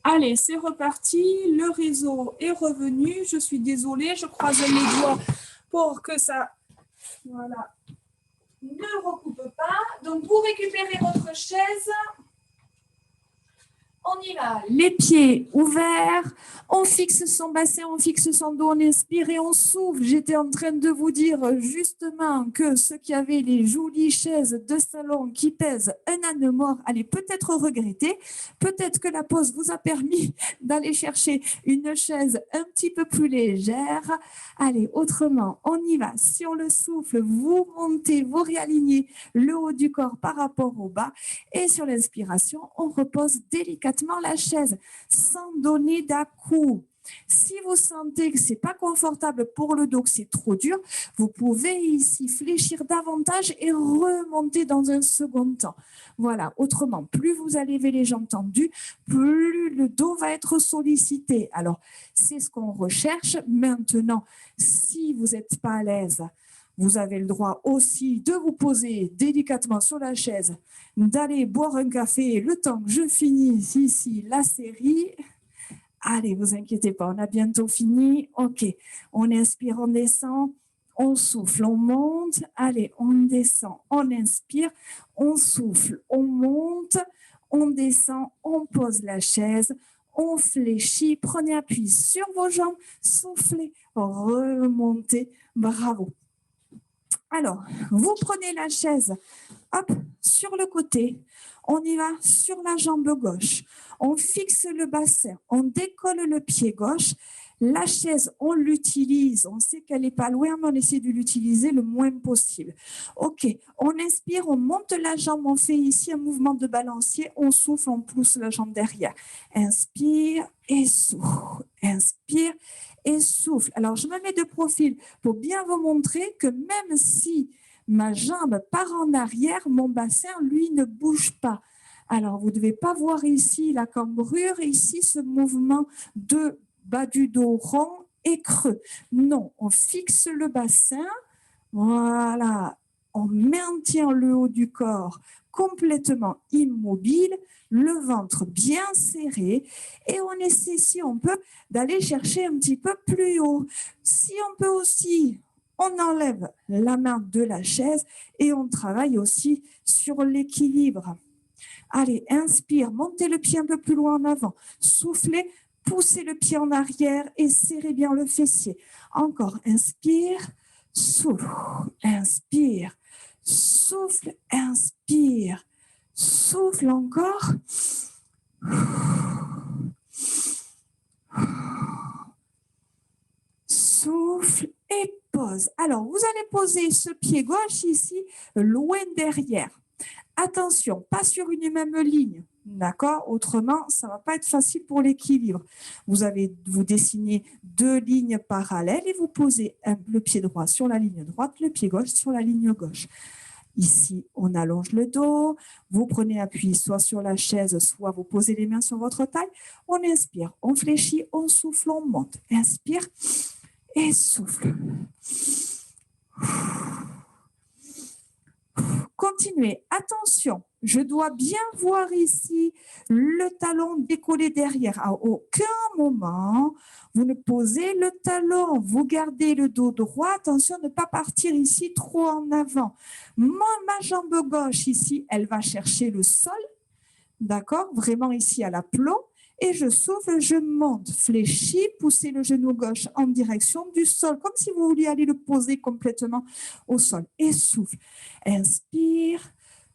Allez, c'est reparti. Le réseau est revenu. Je suis désolée, je croise les doigts pour que ça voilà, ne recoupe pas. Donc, vous récupérez votre chaise. On y va, les pieds ouverts, on fixe son bassin, on fixe son dos, on inspire et on souffle. J'étais en train de vous dire justement que ceux qui avaient les jolies chaises de salon qui pèsent un âne mort allaient peut-être regretter. Peut-être que la pause vous a permis d'aller chercher une chaise un petit peu plus légère. Allez, autrement, on y va. Sur le souffle, vous montez, vous réalignez le haut du corps par rapport au bas. Et sur l'inspiration, on repose délicatement la chaise sans donner d'à-coups. Si vous sentez que ce n'est pas confortable pour le dos, que c'est trop dur, vous pouvez ici fléchir davantage et remonter dans un second temps. Voilà, autrement, plus vous allez lever les jambes tendues, plus le dos va être sollicité. Alors, c'est ce qu'on recherche. Maintenant, si vous n'êtes pas à l'aise, vous avez le droit aussi de vous poser délicatement sur la chaise, d'aller boire un café le temps que je finisse ici la série. Allez, vous inquiétez pas, on a bientôt fini. OK, on inspire, on descend, on souffle, on monte. Allez, on descend, on inspire, on souffle, on monte, on descend, on pose la chaise, on fléchit, prenez appui sur vos jambes, soufflez, remontez, bravo. Alors, vous prenez la chaise, hop, sur le côté, on y va sur la jambe gauche, on fixe le bassin, on décolle le pied gauche, la chaise, on l'utilise, on sait qu'elle n'est pas loin, mais on essaie de l'utiliser le moins possible. OK, on inspire, on monte la jambe, on fait ici un mouvement de balancier, on souffle, on pousse la jambe derrière. Inspire et souffle, inspire et souffle. Alors, je me mets de profil pour bien vous montrer que même si ma jambe part en arrière, mon bassin, lui, ne bouge pas. Alors, vous ne devez pas voir ici la cambrure, ici ce mouvement de bas du dos rond et creux. Non, on fixe le bassin, voilà, on maintient le haut du corps complètement immobile, le ventre bien serré et on essaie, si on peut, d'aller chercher un petit peu plus haut. Si on peut aussi, on enlève la main de la chaise et on travaille aussi sur l'équilibre. Allez, inspire, montez le pied un peu plus loin en avant, soufflez, poussez le pied en arrière et serrez bien le fessier. Encore, inspire, souffle, inspire, souffle, inspire, souffle encore. Souffle et pose. Alors, vous allez poser ce pied gauche ici, loin derrière. Attention, pas sur une même ligne, d'accord? Autrement, ça ne va pas être facile pour l'équilibre. Vous dessinez deux lignes parallèles et vous posez le pied droit sur la ligne droite, le pied gauche sur la ligne gauche. Ici, on allonge le dos, vous prenez appui soit sur la chaise, soit vous posez les mains sur votre taille. On inspire, on fléchit, on souffle, on monte. Inspire et souffle. Continuez. Attention, je dois bien voir ici le talon décollé derrière. À aucun moment, vous ne posez le talon. Vous gardez le dos droit. Attention, ne pas partir ici trop en avant. Ma jambe gauche ici, elle va chercher le sol. D'accord? Vraiment ici à l'aplomb. Et je souffle, je monte, fléchis, poussez le genou gauche en direction du sol, comme si vous vouliez aller le poser complètement au sol. Et souffle. Inspire,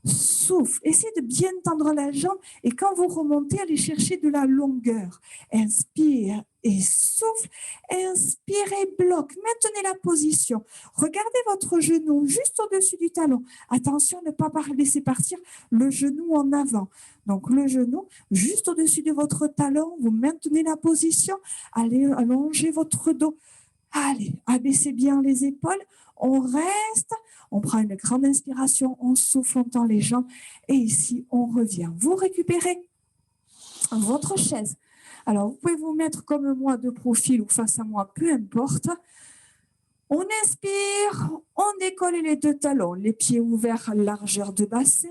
souffle. Essayez de bien tendre la jambe et quand vous remontez, allez chercher de la longueur. Inspire et souffle. Inspire et bloque. Maintenez la position. Regardez votre genou juste au-dessus du talon. Attention, ne pas laisser partir le genou en avant. Donc, le genou juste au-dessus de votre talon. Vous maintenez la position. Allez allonger votre dos. Allez, abaissez bien les épaules. On reste. On prend une grande inspiration. On souffle, on tend les jambes. Et ici, on revient. Vous récupérez votre chaise. Alors, vous pouvez vous mettre comme moi de profil ou face à moi, peu importe. On inspire, on décolle les deux talons, les pieds ouverts à largeur de bassin.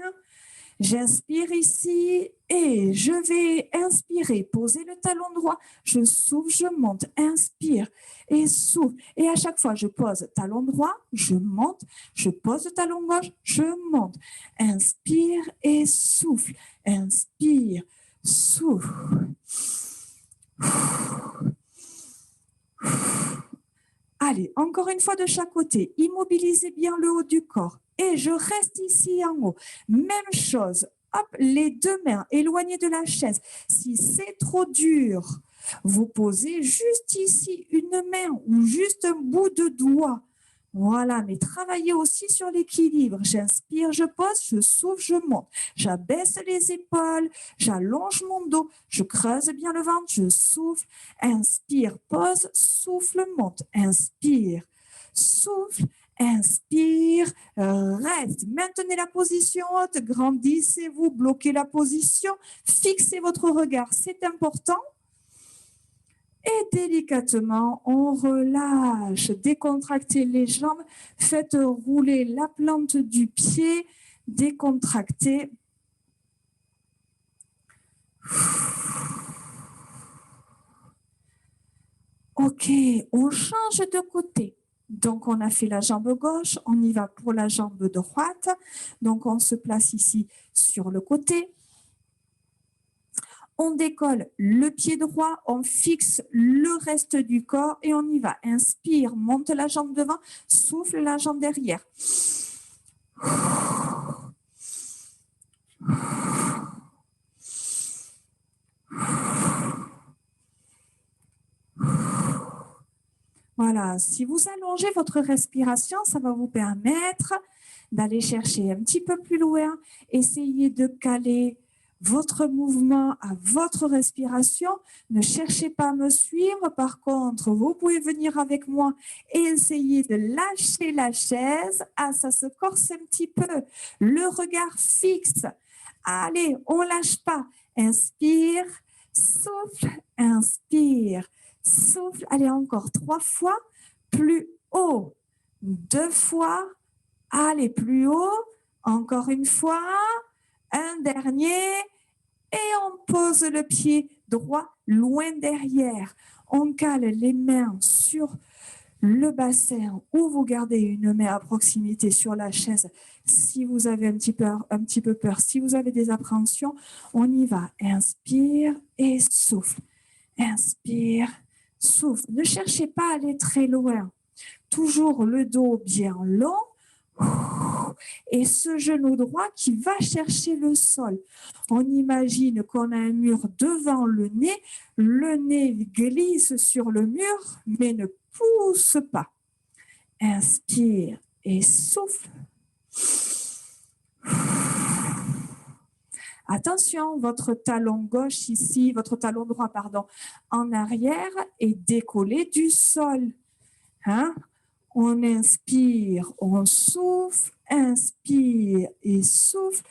J'inspire ici et je vais inspirer, poser le talon droit, je souffle, je monte, inspire et souffle. Et à chaque fois, je pose talon droit, je monte, je pose le talon gauche, je monte. Inspire et souffle, inspire, souffle. Allez, encore une fois de chaque côté, immobilisez bien le haut du corps. Et je reste ici en haut. Même chose, hop, les deux mains éloignées de la chaise. Si c'est trop dur, vous posez juste ici une main ou juste un bout de doigt. Voilà, mais travaillez aussi sur l'équilibre. J'inspire, je pose, je souffle, je monte. J'abaisse les épaules, j'allonge mon dos, je creuse bien le ventre, je souffle. Inspire, pose, souffle, monte. Inspire, souffle, inspire, reste. Maintenez la position haute, grandissez-vous, bloquez la position, fixez votre regard, c'est important. Et délicatement, on relâche, décontractez les jambes, faites rouler la plante du pied, décontractez. Ok, on change de côté. Donc, on a fait la jambe gauche, on y va pour la jambe droite. Donc, on se place ici sur le côté. On décolle le pied droit, on fixe le reste du corps et on y va. Inspire, monte la jambe devant, souffle la jambe derrière. Voilà, si vous allongez votre respiration, ça va vous permettre d'aller chercher un petit peu plus loin. Essayez de caler votre mouvement à votre respiration. Ne cherchez pas à me suivre. Par contre, vous pouvez venir avec moi et essayer de lâcher la chaise. Ah, ça se corse un petit peu. Le regard fixe. Allez, on ne lâche pas. Inspire, souffle, inspire. Souffle, allez encore 3 fois, plus haut, 2 fois, allez plus haut, encore une fois, un dernier, et on pose le pied droit loin derrière. On cale les mains sur le bassin ou vous gardez une main à proximité sur la chaise. Si vous avez un petit peu peur, si vous avez des appréhensions, on y va. Inspire et souffle. Inspire. Souffle. Ne cherchez pas à aller très loin. Toujours le dos bien long. Et ce genou droit qui va chercher le sol. On imagine qu'on a un mur devant le nez glisse sur le mur, mais ne pousse pas. Inspire et souffle. Attention, votre talon gauche ici, votre talon droit, pardon, en arrière est décollé du sol. Hein? On inspire, on souffle, inspire et souffle.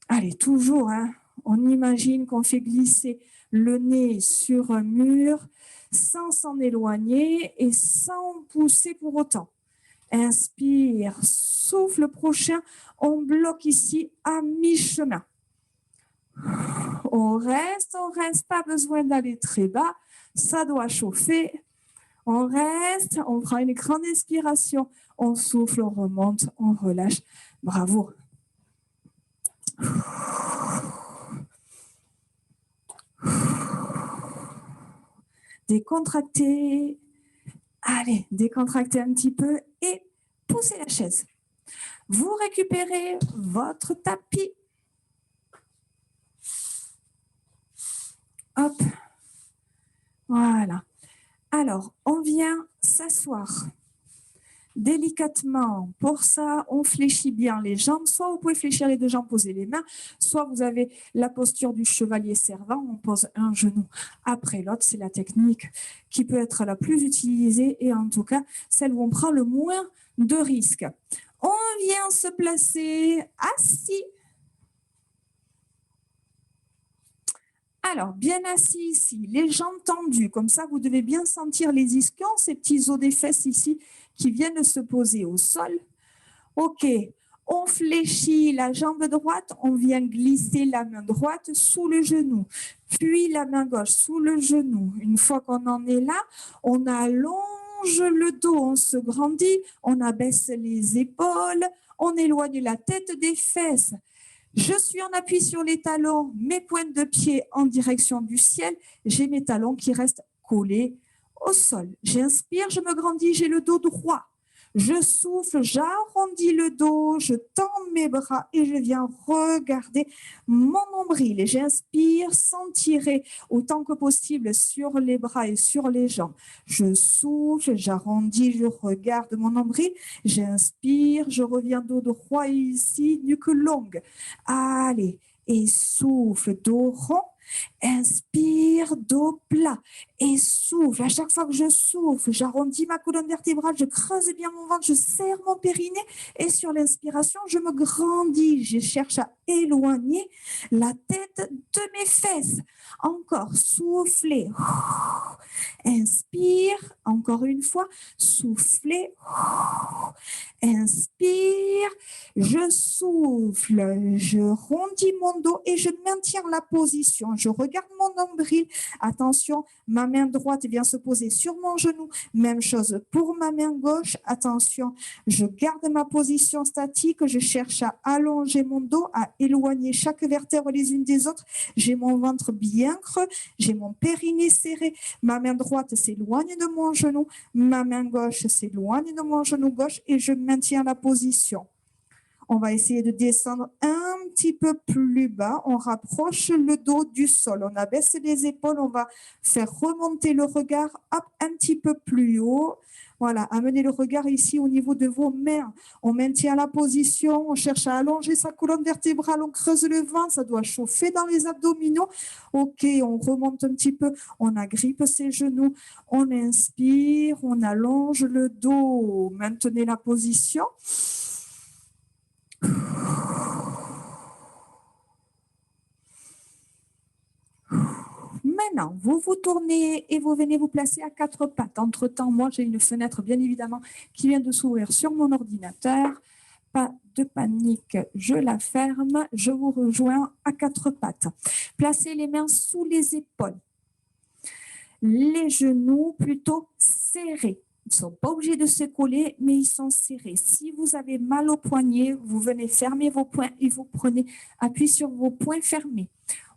Allez, toujours, hein? On imagine qu'on fait glisser le nez sur un mur sans s'en éloigner et sans pousser pour autant. Inspire, souffle prochain, on bloque ici à mi-chemin. On reste, pas besoin d'aller très bas, ça doit chauffer. On reste, on prend une grande inspiration, on souffle, on remonte, on relâche. Bravo. Décontractez. Allez, décontractez un petit peu et poussez la chaise. Vous récupérez votre tapis. Hop. Voilà. Alors, on vient s'asseoir délicatement. Pour ça, on fléchit bien les jambes. Soit vous pouvez fléchir les deux jambes, poser les mains. Soit vous avez la posture du chevalier servant. On pose un genou après l'autre. C'est la technique qui peut être la plus utilisée et en tout cas, celle où on prend le moins de risques. On vient se placer assis. Alors, bien assis ici, les jambes tendues, comme ça, vous devez bien sentir les ischions, ces petits os des fesses ici qui viennent se poser au sol. OK, On fléchit la jambe droite, on vient glisser la main droite sous le genou, puis la main gauche sous le genou. Une fois qu'on en est là, on allonge le dos, on se grandit, on abaisse les épaules, on éloigne la tête des fesses. Je suis en appui sur les talons, mes pointes de pied en direction du ciel, j'ai mes talons qui restent collés au sol. J'inspire, je me grandis, j'ai le dos droit. Je souffle, j'arrondis le dos, je tends mes bras et je viens regarder mon nombril. Et j'inspire sans tirer autant que possible sur les bras et sur les jambes. Je souffle, j'arrondis, je regarde mon nombril. J'inspire, je reviens dos droit ici, nuque longue. Allez, et souffle, dos rond. Inspire, dos plat et souffle. À chaque fois que je souffle, j'arrondis ma colonne vertébrale, je creuse bien mon ventre, je serre mon périnée et sur l'inspiration, je me grandis. Je cherche à éloigner la tête de mes fesses. Encore, soufflez. Inspire, encore une fois, soufflez. Inspire, je souffle, je rondis mon dos et je maintiens la position. Je regarde mon nombril. Attention, ma main droite vient se poser sur mon genou. Même chose pour ma main gauche. Attention, je garde ma position statique. Je cherche à allonger mon dos, à éloigner chaque vertèbre les unes des autres. J'ai mon ventre bien creux. J'ai mon périnée serré. Ma main droite s'éloigne de mon genou. Ma main gauche s'éloigne de mon genou gauche et je maintiens la position. On va essayer de descendre un petit peu plus bas. On rapproche le dos du sol. On abaisse les épaules. On va faire remonter le regard un petit peu plus haut. Voilà, amenez le regard ici au niveau de vos mains. On maintient la position. On cherche à allonger sa colonne vertébrale. On creuse le ventre. Ça doit chauffer dans les abdominaux. OK, on remonte un petit peu. On agrippe ses genoux. On inspire. On allonge le dos. Maintenez la position. Maintenant, vous vous tournez et vous venez vous placer à quatre pattes. Entre-temps, moi, j'ai une fenêtre, bien évidemment, qui vient de s'ouvrir sur mon ordinateur. Pas de panique, je la ferme. Je vous rejoins à quatre pattes. Placez les mains sous les épaules. Les genoux plutôt serrés. Ils ne sont pas obligés de se coller, mais ils sont serrés. Si vous avez mal aux poignets, vous venez fermer vos poings et vous prenez appui sur vos poings fermés.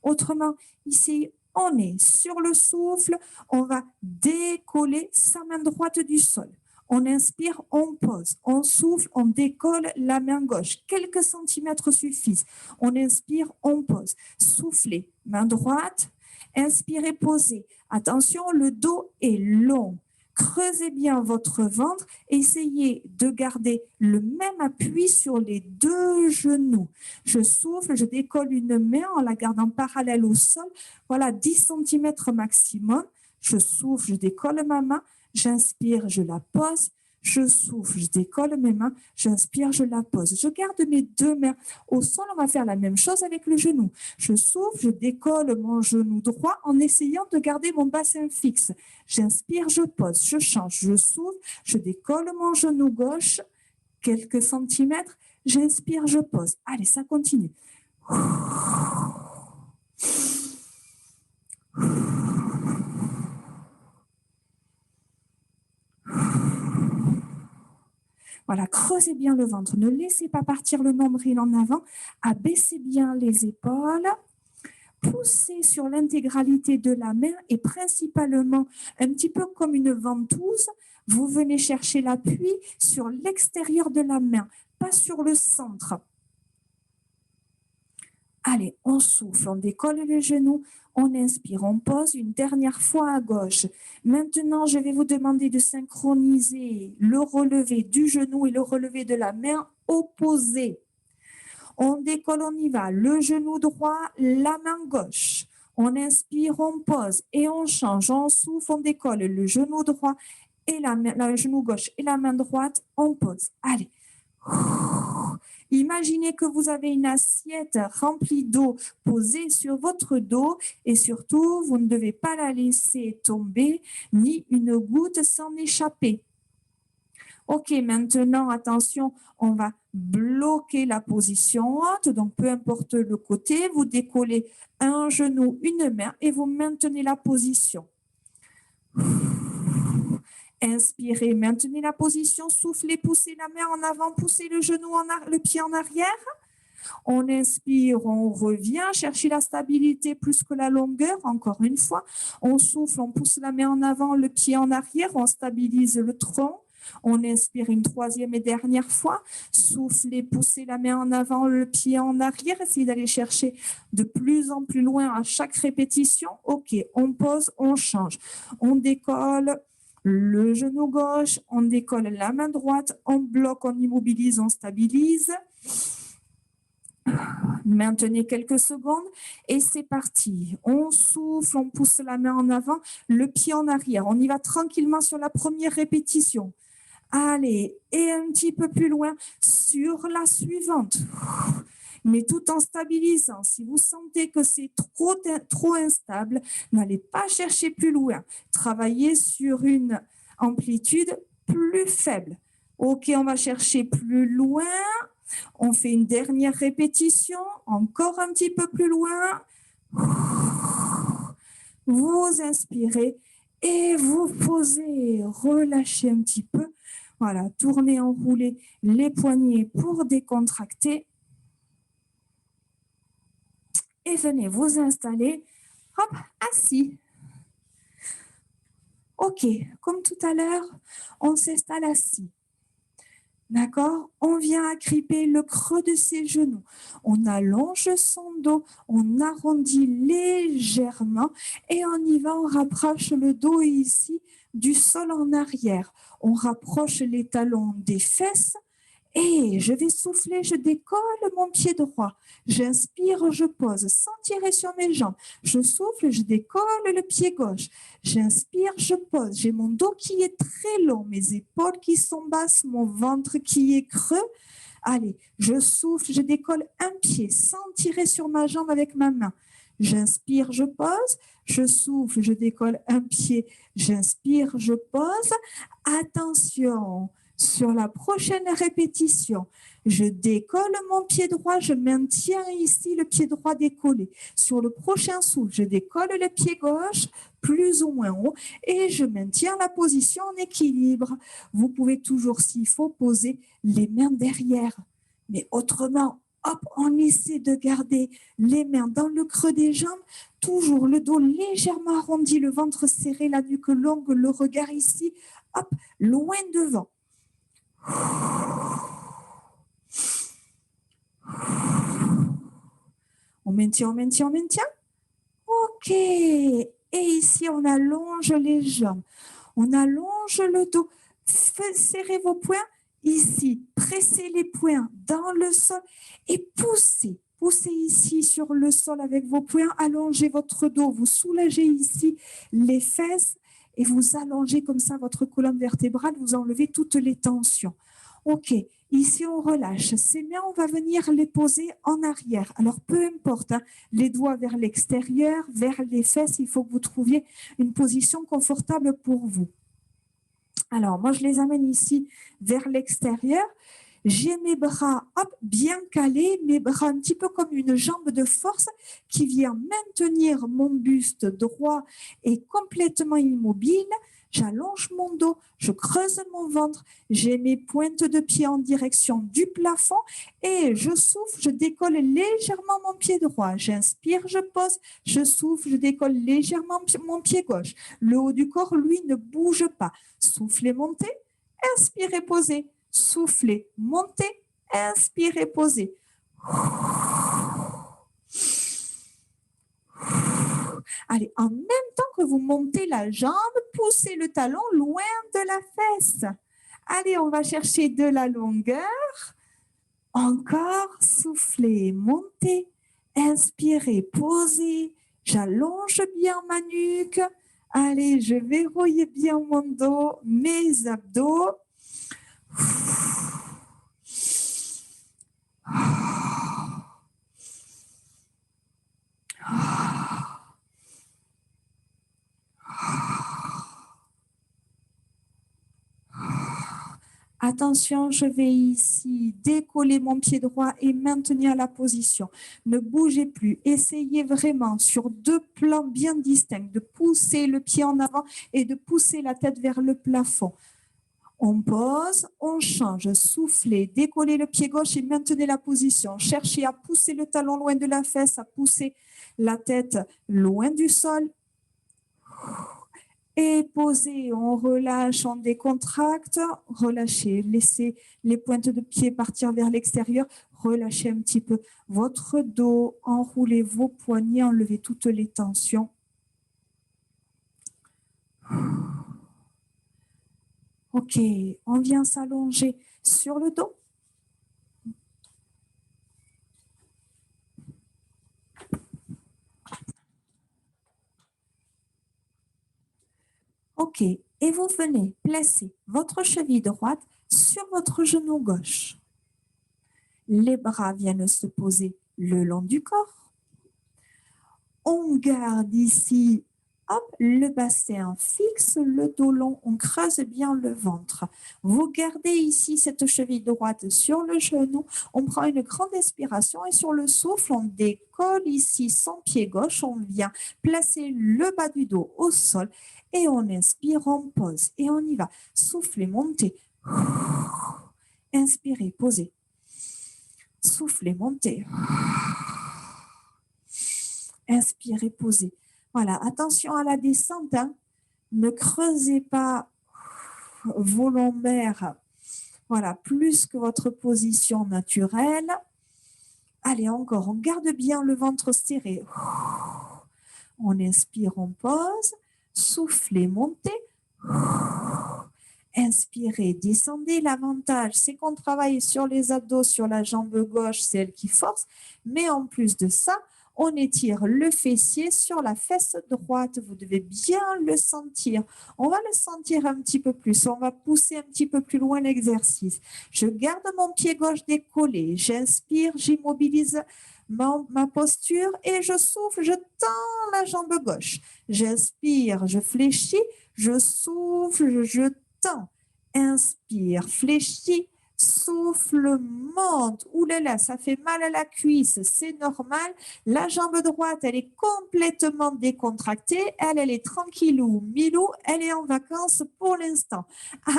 Autrement, ici, on est sur le souffle. On va décoller sa main droite du sol. On inspire, on pose. On souffle, on décolle la main gauche. Quelques centimètres suffisent. On inspire, on pose. Soufflez, main droite. Inspirez, posez. Attention, le dos est long. Creusez bien votre ventre. Essayez de garder le même appui sur les deux genoux. Je souffle, je décolle une main en la gardant parallèle au sol. Voilà, 10 cm maximum. Je souffle, je décolle ma main. J'inspire, je la pose. Je souffle, je décolle mes mains, j'inspire, je la pose. Je garde mes deux mains au sol. On va faire la même chose avec le genou. Je souffle, je décolle mon genou droit en essayant de garder mon bassin fixe. J'inspire, je pose, je change, je souffle, je décolle mon genou gauche, quelques centimètres. J'inspire, je pose. Allez, ça continue. Voilà, creusez bien le ventre. Ne laissez pas partir le nombril en avant. Abaissez bien les épaules. Poussez sur l'intégralité de la main et principalement, un petit peu comme une ventouse, vous venez chercher l'appui sur l'extérieur de la main, pas sur le centre. Allez, on souffle, on décolle le genou, on inspire, on pose une dernière fois à gauche. Maintenant, je vais vous demander de synchroniser le relevé du genou et le relevé de la main opposée. On décolle, on y va. Le genou droit, la main gauche. On inspire, on pose et on change. On souffle, on décolle le genou droit et le genou gauche et la main droite, on pose. Allez. Imaginez que vous avez une assiette remplie d'eau posée sur votre dos et surtout, vous ne devez pas la laisser tomber ni une goutte s'en échapper. OK, maintenant, attention, on va bloquez la position haute, donc peu importe le côté, vous décollez un genou, une main et vous maintenez la position. Inspirez, maintenez la position, soufflez, poussez la main en avant, poussez le genou, le pied en arrière. On inspire, on revient, chercher la stabilité plus que la longueur, encore une fois. On souffle, on pousse la main en avant, le pied en arrière, on stabilise le tronc. On inspire une troisième et dernière fois. Soufflez, poussez la main en avant, le pied en arrière. Essayez d'aller chercher de plus en plus loin à chaque répétition. OK, on pose, on change. On décolle le genou gauche, on décolle la main droite, on bloque, on immobilise, on stabilise. Maintenez quelques secondes et c'est parti. On souffle, on pousse la main en avant, le pied en arrière. On y va tranquillement sur la première répétition. Allez, et un petit peu plus loin sur la suivante. Mais tout en stabilisant. Si vous sentez que c'est trop instable, n'allez pas chercher plus loin. Travaillez sur une amplitude plus faible. OK, on va chercher plus loin. On fait une dernière répétition, encore un petit peu plus loin. Vous inspirez et vous posez, relâchez un petit peu. Voilà, tournez, enroulez les poignets pour décontracter. Et venez vous installer, hop, assis. OK, comme tout à l'heure, on s'installe assis. D'accord? On vient agripper le creux de ses genoux. On allonge son dos, on arrondit légèrement et on y va, on rapproche le dos ici du sol en arrière. On rapproche les talons des fesses et je vais souffler, je décolle mon pied droit. J'inspire, je pose sans tirer sur mes jambes. Je souffle, je décolle le pied gauche. J'inspire, je pose. J'ai mon dos qui est très long, mes épaules qui sont basses, mon ventre qui est creux. Allez, je souffle, je décolle un pied sans tirer sur ma jambe avec ma main. J'inspire, je pose. Je souffle, je décolle un pied. J'inspire, je pose. Attention. Sur la prochaine répétition, je décolle mon pied droit, je maintiens ici le pied droit décollé. Sur le prochain souffle, je décolle le pied gauche plus ou moins haut et je maintiens la position en équilibre. Vous pouvez toujours, s'il faut, poser les mains derrière. Mais autrement, hop, on essaie de garder les mains dans le creux des jambes, toujours le dos légèrement arrondi, le ventre serré, la nuque longue, le regard ici, hop, loin devant. On maintient, on maintient, on maintient. OK. Et ici, on allonge les jambes. On allonge le dos. Serrez vos poings ici. Pressez les poings dans le sol et poussez. Poussez ici sur le sol avec vos poings. Allongez votre dos. Vous soulagez ici les fesses et vous allongez comme ça votre colonne vertébrale. Vous enlevez toutes les tensions. OK. Ici, on relâche. Ces mains, on va venir les poser en arrière. Alors, peu importe, hein, les doigts vers l'extérieur, vers les fesses, il faut que vous trouviez une position confortable pour vous. Alors, moi, je les amène ici vers l'extérieur. J'ai mes bras bien calés, mes bras un petit peu comme une jambe de force qui vient maintenir mon buste droit et complètement immobile. J'allonge mon dos, je creuse mon ventre, j'ai mes pointes de pied en direction du plafond et je souffle, je décolle légèrement mon pied droit. J'inspire, je pose, je souffle, je décolle légèrement mon pied gauche. Le haut du corps, lui, ne bouge pas. Soufflez, montez, inspirez, posez. Soufflez, montez, inspirez, posez. Allez, en même temps que vous montez la jambe, poussez le talon loin de la fesse. Allez, on va chercher de la longueur. Encore, soufflez, montez, inspirez, posez. J'allonge bien ma nuque. Allez, je verrouille bien mon dos, mes abdos. Attention, je vais ici décoller mon pied droit et maintenir la position. Ne bougez plus. Essayez vraiment sur deux plans bien distincts de pousser le pied en avant et de pousser la tête vers le plafond. On pose, on change, soufflez, décollez le pied gauche et maintenez la position. Cherchez à pousser le talon loin de la fesse, à pousser la tête loin du sol. Et posez, on relâche, on décontracte, relâchez, laissez les pointes de pied partir vers l'extérieur, relâchez un petit peu votre dos, enroulez vos poignets, enlevez toutes les tensions. Ok, on vient s'allonger sur le dos. Ok, et vous venez placer votre cheville droite sur votre genou gauche. Les bras viennent se poser le long du corps. On garde ici, hop, le bassin fixe, le dos long, on creuse bien le ventre. Vous gardez ici cette cheville droite sur le genou. On prend une grande inspiration et sur le souffle, on décolle ici son pied gauche. On vient placer le bas du dos au sol et on inspire, on pose et on y va. Soufflez, montez. Inspirez, posez. Soufflez, montez. Inspirez, posez. Voilà, attention à la descente. Hein. Ne creusez pas vos lombaires. Voilà, plus que votre position naturelle. Allez, encore, on garde bien le ventre serré. On inspire, on pose. Soufflez, montez. Inspirez, descendez. L'avantage, c'est qu'on travaille sur les abdos, sur la jambe gauche, c'est elle qui force. Mais en plus de ça, on étire le fessier sur la fesse droite. Vous devez bien le sentir. On va le sentir un petit peu plus. On va pousser un petit peu plus loin l'exercice. Je garde mon pied gauche décollé. J'inspire, j'immobilise ma posture et je souffle, je tends la jambe gauche. J'inspire, je fléchis, je souffle, je tends. Inspire, fléchis, souffle, monte. Ouh là là, ça fait mal à la cuisse, c'est normal. La jambe droite, elle est complètement décontractée. Elle est tranquillou, milou. Elle est en vacances pour l'instant.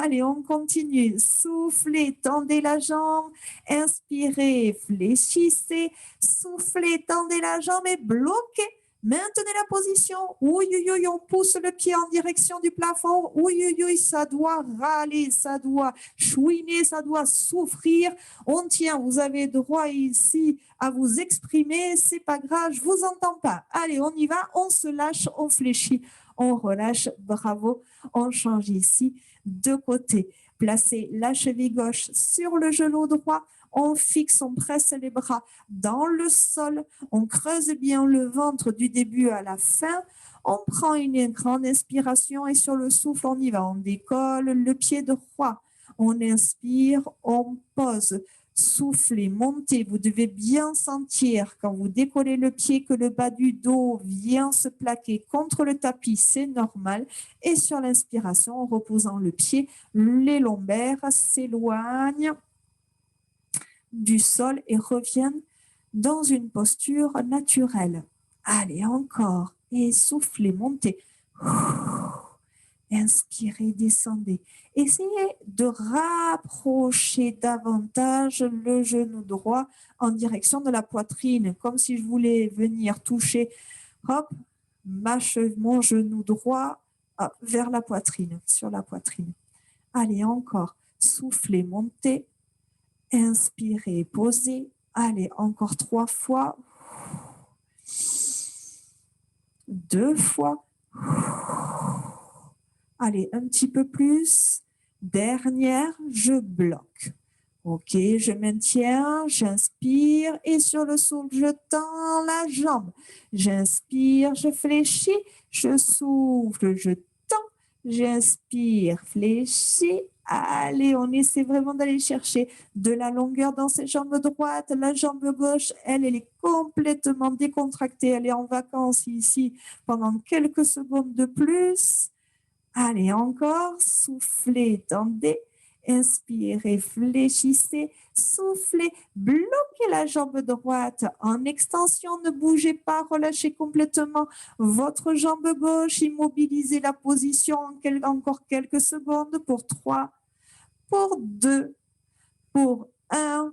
Allez, on continue. Soufflez, tendez la jambe. Inspirez, fléchissez. Soufflez, tendez la jambe et bloquez. Maintenez la position. Oui, oui, oui, on pousse le pied en direction du plafond. Oui, oui, oui, ça doit râler, ça doit chouiner, ça doit souffrir. On tient, vous avez droit ici à vous exprimer. C'est pas grave, je vous entends pas. Allez, on y va, on se lâche, on fléchit, on relâche. Bravo, on change ici de côté. Placez la cheville gauche sur le genou droit. On fixe, on presse les bras dans le sol, on creuse bien le ventre du début à la fin, on prend une grande inspiration et sur le souffle, on y va, on décolle le pied droit, on inspire, on pose, soufflez, montez, vous devez bien sentir quand vous décollez le pied que le bas du dos vient se plaquer contre le tapis, c'est normal, et sur l'inspiration, en reposant le pied, les lombaires s'éloignent du sol et reviennent dans une posture naturelle. Allez, encore. Et soufflez, montez. Inspirez, descendez. Essayez de rapprocher davantage le genou droit en direction de la poitrine, comme si je voulais venir toucher, hop, mon genou droit vers la poitrine, sur la poitrine. Allez, encore. Soufflez, montez. Inspirez, posez. Allez, encore 3 fois. 2 fois. Allez, un petit peu plus. Dernière, je bloque. Ok, je maintiens, j'inspire et sur le souffle, je tends la jambe. J'inspire, je fléchis, je souffle, je tends. J'inspire, fléchis. Allez, on essaie vraiment d'aller chercher de la longueur dans ses jambes droites. La jambe gauche, elle est complètement décontractée. Elle est en vacances ici pendant quelques secondes de plus. Allez, encore, soufflez, tendez. Inspirez, fléchissez, soufflez, bloquez la jambe droite en extension, ne bougez pas, relâchez complètement votre jambe gauche, immobilisez la position encore quelques secondes pour 3, pour 2, pour 1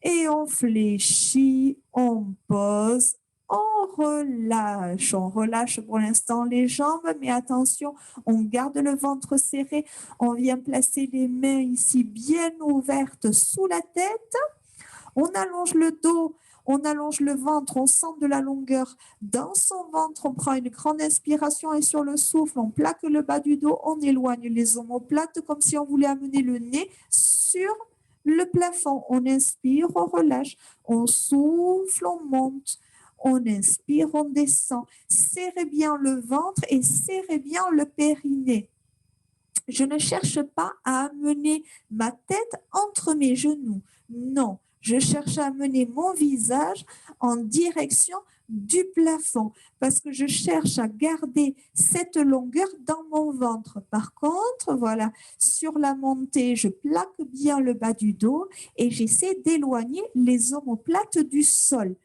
et on fléchit, on pose, on relâche. On relâche pour l'instant les jambes, mais attention, on garde le ventre serré. On vient placer les mains ici bien ouvertes sous la tête. On allonge le dos, on allonge le ventre, on sent de la longueur dans son ventre. On prend une grande inspiration et sur le souffle, on plaque le bas du dos, on éloigne les omoplates comme si on voulait amener le nez sur le plafond. On inspire, on relâche, on souffle, on monte. On inspire, on descend. Serrez bien le ventre et serrez bien le périnée. Je ne cherche pas à amener ma tête entre mes genoux. Non, je cherche à amener mon visage en direction du plafond parce que je cherche à garder cette longueur dans mon ventre. Par contre, voilà, sur la montée, je plaque bien le bas du dos et j'essaie d'éloigner les omoplates du sol.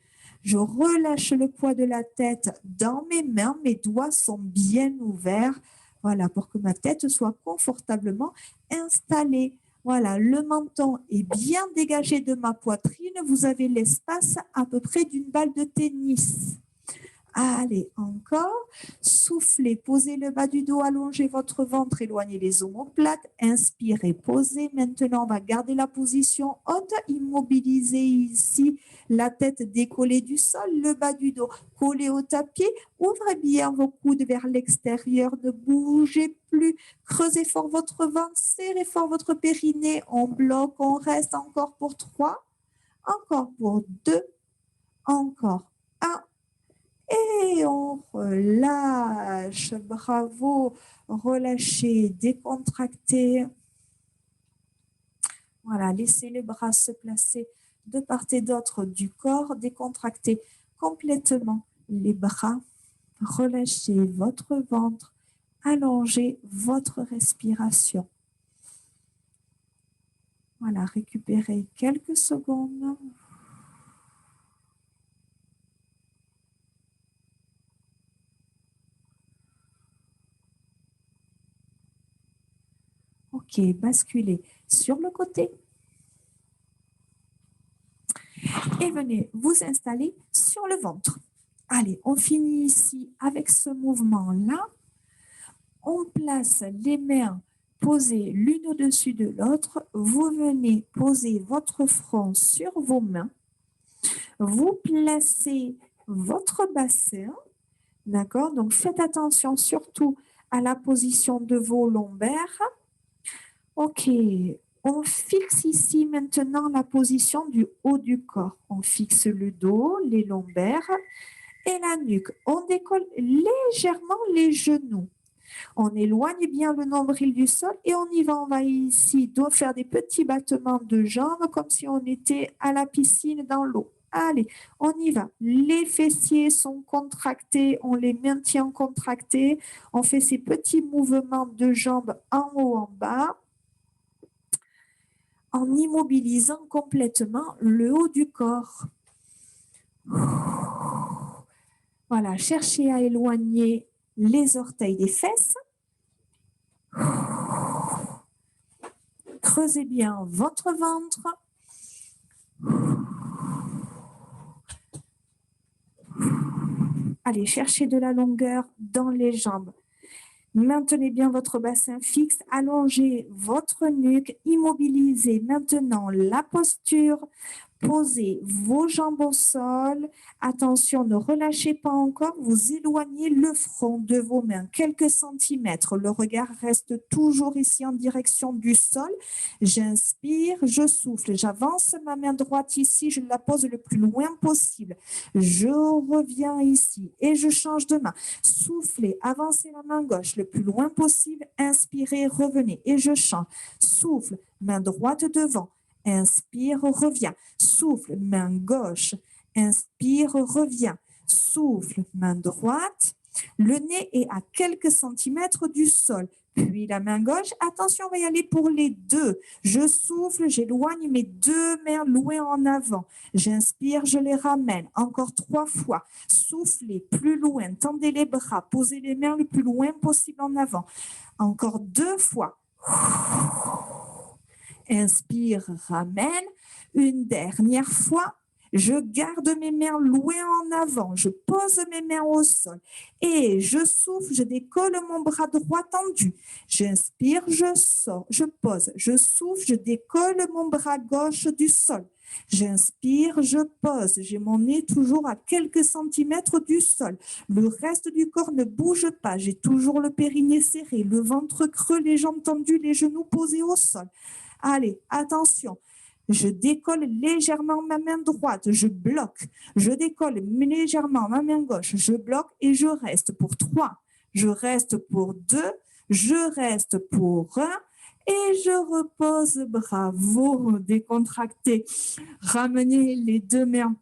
Je relâche le poids de la tête dans mes mains, mes doigts sont bien ouverts. Voilà, pour que ma tête soit confortablement installée. Voilà, le menton est bien dégagé de ma poitrine. Vous avez l'espace à peu près d'une balle de tennis. Allez, encore. Soufflez, posez le bas du dos, allongez votre ventre, éloignez les omoplates. Inspirez, posez. Maintenant, on va garder la position haute. Immobilisez ici la tête décollée du sol, le bas du dos collé au tapis. Ouvrez bien vos coudes vers l'extérieur. Ne bougez plus. Creusez fort votre ventre, serrez fort votre périnée. On bloque, on reste encore pour 3, encore pour 2, encore 1. Et on relâche, bravo, relâchez, décontractez. Voilà, laissez les bras se placer de part et d'autre du corps, décontractez complètement les bras, relâchez votre ventre, allongez votre respiration. Voilà, récupérez quelques secondes. Ok, basculez sur le côté et venez vous installer sur le ventre. Allez, on finit ici avec ce mouvement-là. On place les mains posées l'une au-dessus de l'autre. Vous venez poser votre front sur vos mains. Vous placez votre bassin. D'accord? Donc, faites attention surtout à la position de vos lombaires. Ok, on fixe ici maintenant la position du haut du corps. On fixe le dos, les lombaires et la nuque. On décolle légèrement les genoux. On éloigne bien le nombril du sol et on y va. On va ici faire des petits battements de jambes comme si on était à la piscine dans l'eau. Allez, on y va. Les fessiers sont contractés, on les maintient contractés. On fait ces petits mouvements de jambes en haut, en bas, en immobilisant complètement le haut du corps. Voilà, cherchez à éloigner les orteils des fesses. Creusez bien votre ventre. Allez, cherchez de la longueur dans les jambes. Maintenez bien votre bassin fixe, allongez votre nuque, immobilisez maintenant la posture, posez vos jambes au sol. Attention, ne relâchez pas encore, vous éloignez le front de vos mains quelques centimètres. Le regard reste toujours ici en direction du sol. J'inspire, je souffle, j'avance ma main droite ici, je la pose le plus loin possible. Je reviens ici et je change de main. Soufflez, avancez la main gauche le plus loin possible. Inspirez, revenez et je change. Souffle, main droite devant. Inspire, reviens. Souffle, main gauche. Inspire, reviens. Souffle, main droite. Le nez est à quelques centimètres du sol. Puis la main gauche, attention, on va y aller pour les deux. Je souffle, j'éloigne mes deux mains loin en avant. J'inspire, je les ramène. Encore 3 fois. Soufflez plus loin, tendez les bras, posez les mains le plus loin possible en avant. Encore 2 fois. Inspire, ramène. Une dernière fois. Je garde mes mains loin en avant. Je pose mes mains au sol. Et je souffle, je décolle mon bras droit tendu. J'inspire, je sors, je pose. Je souffle, je décolle mon bras gauche du sol. J'inspire, je pose. J'ai mon nez toujours à quelques centimètres du sol. Le reste du corps ne bouge pas. J'ai toujours le périnée serré, le ventre creux, les jambes tendues, les genoux posés au sol. Allez, attention. Je décolle légèrement ma main droite, je bloque. Je décolle légèrement ma main gauche, je bloque et je reste pour 3. Je reste pour 2. Je reste pour 1. Et je repose. Bravo, décontracté. Ramenez les deux mains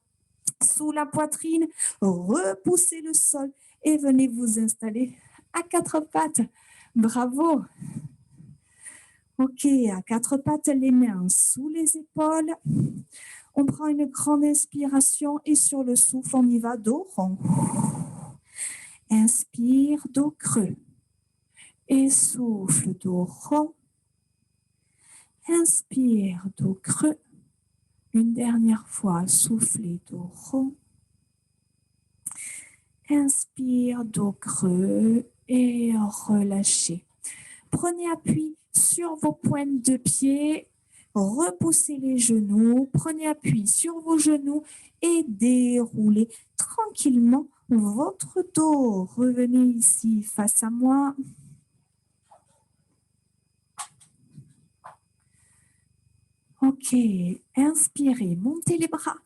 sous la poitrine, repoussez le sol et venez vous installer à 4 pattes. Bravo. Ok, à 4 pattes, les mains sous les épaules. On prend une grande inspiration et sur le souffle, on y va dos rond. Inspire, dos creux. Et souffle, dos rond. Inspire, dos creux. Une dernière fois, soufflez, dos rond. Inspire, dos creux et relâchez. Prenez appui sur vos pointes de pied, repoussez les genoux, prenez appui sur vos genoux et déroulez tranquillement votre dos. Revenez ici face à moi. Ok, inspirez, montez les bras.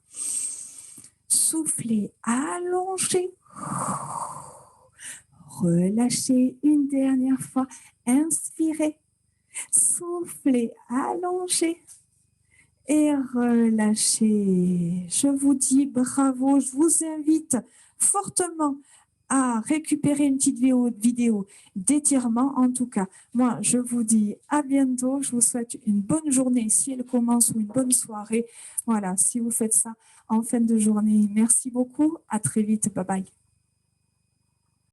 Soufflez, allongez. Relâchez une dernière fois. Inspirez. Soufflez, allongez et relâchez. Je vous dis bravo. Je vous invite fortement à récupérer une petite vidéo d'étirement. En tout cas, moi, je vous dis à bientôt. Je vous souhaite une bonne journée si elle commence ou une bonne soirée. Voilà, si vous faites ça en fin de journée. Merci beaucoup. À très vite. Bye bye.